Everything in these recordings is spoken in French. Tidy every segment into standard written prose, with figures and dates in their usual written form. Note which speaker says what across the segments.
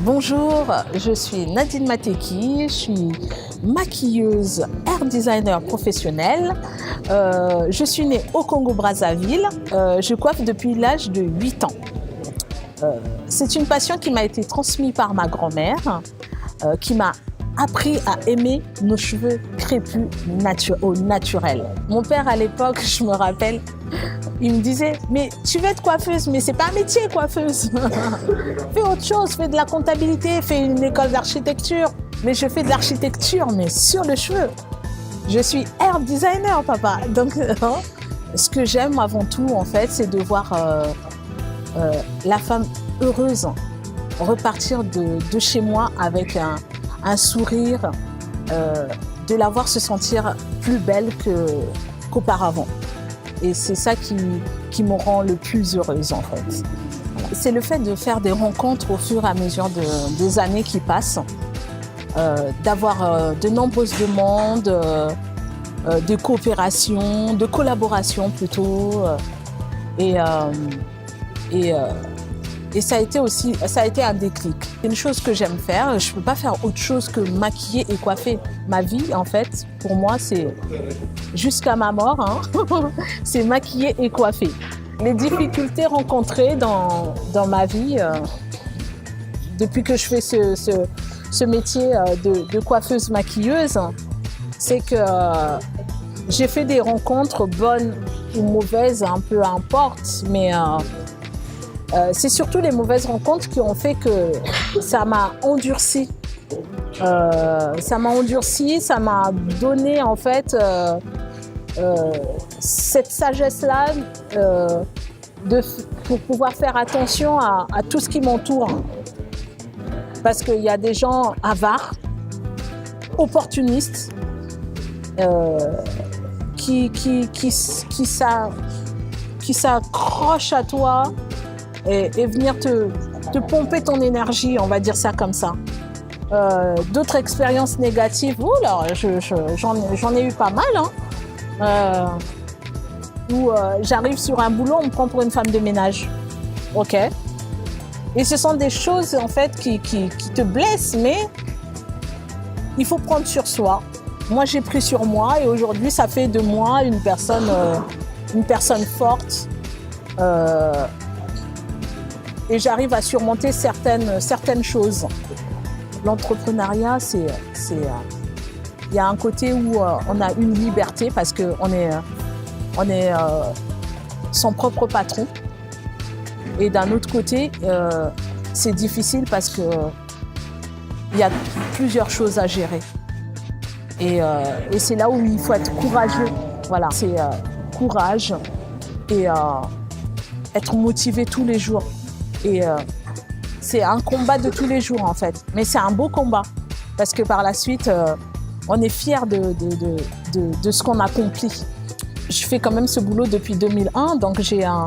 Speaker 1: Bonjour, je suis Nadine Mateki, je suis maquilleuse, hair designer professionnelle. Je suis née au Congo-Brazzaville. Je coiffe depuis l'âge de 8 ans. C'est une passion qui m'a été transmise par ma grand-mère, qui m'a appris à aimer nos cheveux crépus au naturel. Mon père, à l'époque, je me rappelle, il me disait « Mais tu veux être coiffeuse, mais c'est pas un métier, coiffeuse. Fais autre chose, fais de la comptabilité, fais une école d'architecture. » Mais je fais de l'architecture, mais sur le cheveu. Je suis hair designer, papa. Donc, ce que j'aime avant tout, en fait, c'est de voir la femme heureuse repartir de chez moi avec un sourire, de la voir se sentir plus belle qu'auparavant. Et c'est ça qui me rend le plus heureuse, en fait. C'est le fait de faire des rencontres au fur et à mesure des années qui passent, d'avoir de nombreuses demandes, de coopération, de collaboration plutôt. Et ça a été un déclic. C'est une chose que j'aime faire. Je ne peux pas faire autre chose que maquiller et coiffer. Ma vie, en fait, pour moi, c'est jusqu'à ma mort, hein, c'est maquiller et coiffer. Les difficultés rencontrées dans ma vie, depuis que je fais ce métier de coiffeuse maquilleuse, c'est que j'ai fait des rencontres bonnes ou mauvaises, un peu importe, mais c'est surtout les mauvaises rencontres qui ont fait que ça m'a endurci. Ça m'a donné en fait cette sagesse-là pour pouvoir faire attention à tout ce qui m'entoure. Parce qu'il y a des gens avares, opportunistes, qui s'accrochent à toi et venir te pomper ton énergie, on va dire ça comme ça. D'autres expériences négatives, j'en ai eu pas mal, hein, où j'arrive sur un boulot, on me prend pour une femme de ménage. Ok. Et ce sont des choses en fait qui te blessent, mais il faut prendre sur soi. Moi, j'ai pris sur moi et aujourd'hui, ça fait de moi une personne forte. Et j'arrive à surmonter certaines choses. L'entrepreneuriat, il y a un côté où on a une liberté parce qu'on est son propre patron. Et d'un autre côté, c'est difficile parce qu'il y a plusieurs choses à gérer. Et c'est là où il faut être courageux. Voilà, c'est courage et être motivé tous les jours. Et c'est un combat de tous les jours en fait, mais c'est un beau combat parce que par la suite, on est fiers de ce qu'on accomplit. Je fais quand même ce boulot depuis 2001, donc j'ai un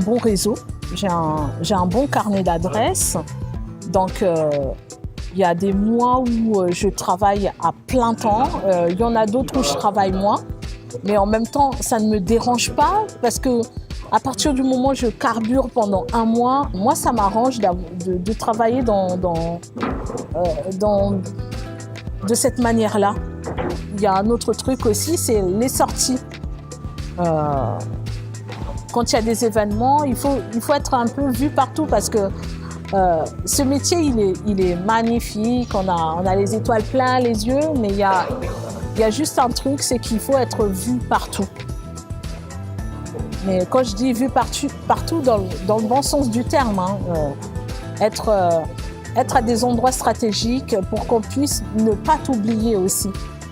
Speaker 1: bon réseau, j'ai un bon carnet d'adresses. Donc il y a des mois où je travaille à plein temps, il y en a d'autres où je travaille moins, mais en même temps, ça ne me dérange pas parce que à partir du moment où je carbure pendant un mois, moi, ça m'arrange de travailler de cette manière-là. Il y a un autre truc aussi, c'est les sorties. Quand il y a des événements, il faut être un peu vu partout parce que ce métier, il est magnifique. On a les étoiles plein les yeux, mais il y a juste un truc, c'est qu'il faut être vu partout. Mais quand je dis vu partout dans le bon sens du terme, hein, être à des endroits stratégiques pour qu'on puisse ne pas t'oublier aussi.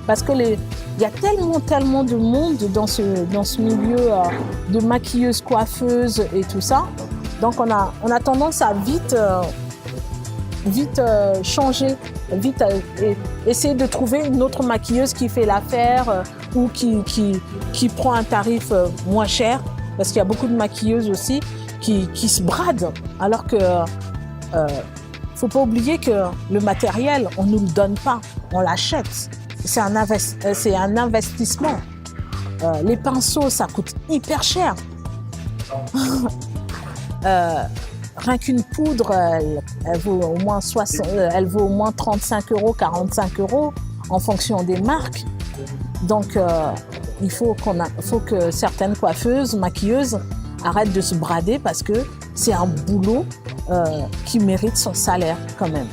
Speaker 1: Parce que il y a tellement de monde dans ce milieu de maquilleuse, coiffeuse et tout ça. Donc on a tendance à vite changer, vite essayer de trouver une autre maquilleuse qui fait l'affaire ou qui prend un tarif moins cher. Parce qu'il y a beaucoup de maquilleuses aussi qui se bradent. Alors que faut pas oublier que le matériel, on nous le donne pas, on l'achète. C'est un investissement. Les pinceaux, ça coûte hyper cher. rien qu'une poudre, elle vaut au moins 35 euros, 45 euros en fonction des marques. Donc, il faut que certaines coiffeuses, maquilleuses arrêtent de se brader parce que c'est un boulot qui mérite son salaire quand même.